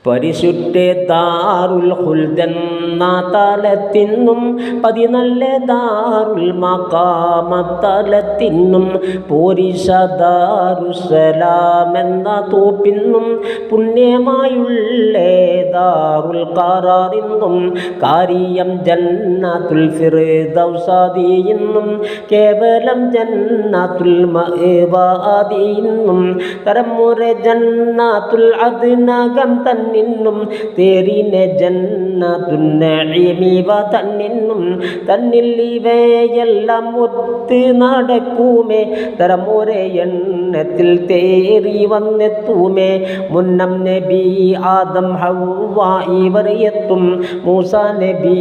പരിശുദ്ധ ദാറുൽ ഖുൽദെന്ന തലത്തിന്നും പതിനല്ല ദാറുൽ മഖാമത്തലത്തിന്നും പോരിശ ദാറുസ്സലാം എന്ന തോപ്പിന്നും പുണ്യമായുള്ള ദാറുൽ ഖറാറിന്നും കാരിയം ജന്നത്തുൽ ഫിർദൗസാദിന്നും കേവലം ജന്നത്തുൽ മഅവാദിന്നും തരമുറ ജന്നത്തുൽ അദ്നകം തന്നിന്നും തേരിനെ ജന്നത്തുൻ നഈമി വ തന്നിന്നും തന്നിൽ ഇവയെല്ലാം ഒത്ത് നടക്കുമേ തരമുറെ എണ്ണത്തിൽ തേറി വന്നെത്തുമേ മുന്നം നബി ആദം ഹവ്വ ഇവർ എത്തും മൂസ നബി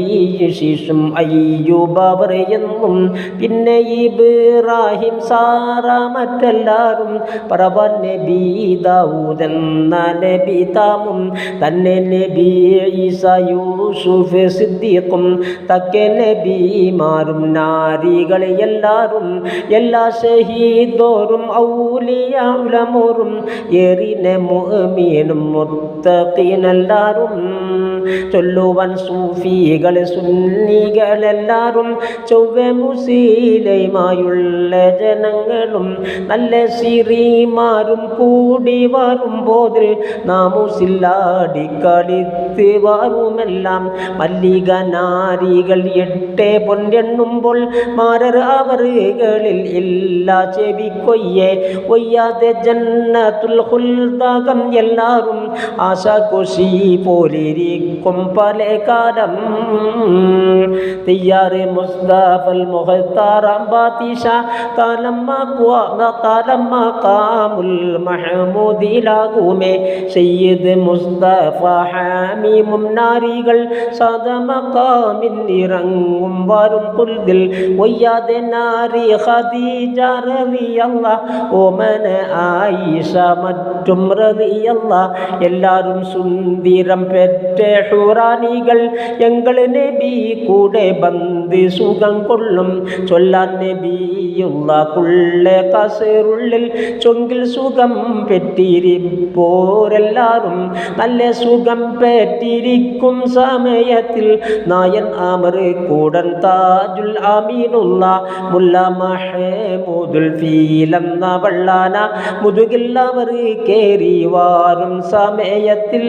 ശിശും അയ്യൂബ് അവർ എന്നും പിന്നെ ഇബ്രാഹിം സാറ മറ്റെല്ലാവരും പ്രവൻ നബി ദാവൂദ് എന്ന നബി താമും തന്നെ നബി ഈസ യൂസുഫ് സിദ്ദീഖും തക്കെ നബിമാരും നാരികൾ എല്ലാവരും എല്ലാ ഷഹീദോരും ഔലിയ ഉലമോരും ഏറിനെ മുഅ്മിനും മുത്തഖീനെല്ലാവരും ചൊല്ലുവാൻ സൂഫികൾ സുന്നികളെല്ലാവരും ചൊവ്വ മുസ്ലിമായുള്ള ജനങ്ങളും നല്ല സിറിമാരും കൂടി വരുമ്പോൾ നാമുസില്ലാടി കളിത്ത് വാറുമെല്ലാം മല്ലിക നാരികൾ 8 പൊന്നെണ്ണുമ്പോൾ മാരർ അവറുകളിൽ ഇല്ല ചെവിക്കൊയ്യെ ഒയ്യാതെ ജന്നത്തുൽ ഖുൽദകം എല്ലാവരും ആശ കൊശി പോലിരിക്കും പല കാലം തയ്യാറ് മുസ്തഫൽ മുഖ്താറാം ബാത്തിഷ കാമുൽ മഹമൂദിലാകുമേ സയ്യിദ് മുസ്തഫ ഹാമീമും നാരികൾ സദമഖാമിൻ ഇറങ്ങും വരും ഖുൽദിൽ ഒയ്യാതെ നാരി ഖദീജ റളിയല്ലാഹ് ഓമന ആയിഷ മറ്റും റളിയല്ലാഹ് എല്ലാവരും സുന്ദരം പെറ്റ ഹുറാനികൾ ഞങ്ങൾ നബി കൂടെ ബന്ദി സുഖം കൊള്ളും ചൊല്ലാൻ നബിയുള്ള കുള്ളെ കസറുള്ളിൽ ചൊങ്കിൽ സുഖം പെറ്റിരിപ്പോരെല്ലാവരും നല്ല സുഖം പെറ്റിരിക്കും സമയത്തിൽ നായൻ അമർ കൂടൻ താജുൽ അമീനുള്ള മുല്ല മഹമൂദുൽ ഫീലെന്ന വള്ളാന മുതുകിൽ അവർ കേറി വാറും സമയത്തിൽ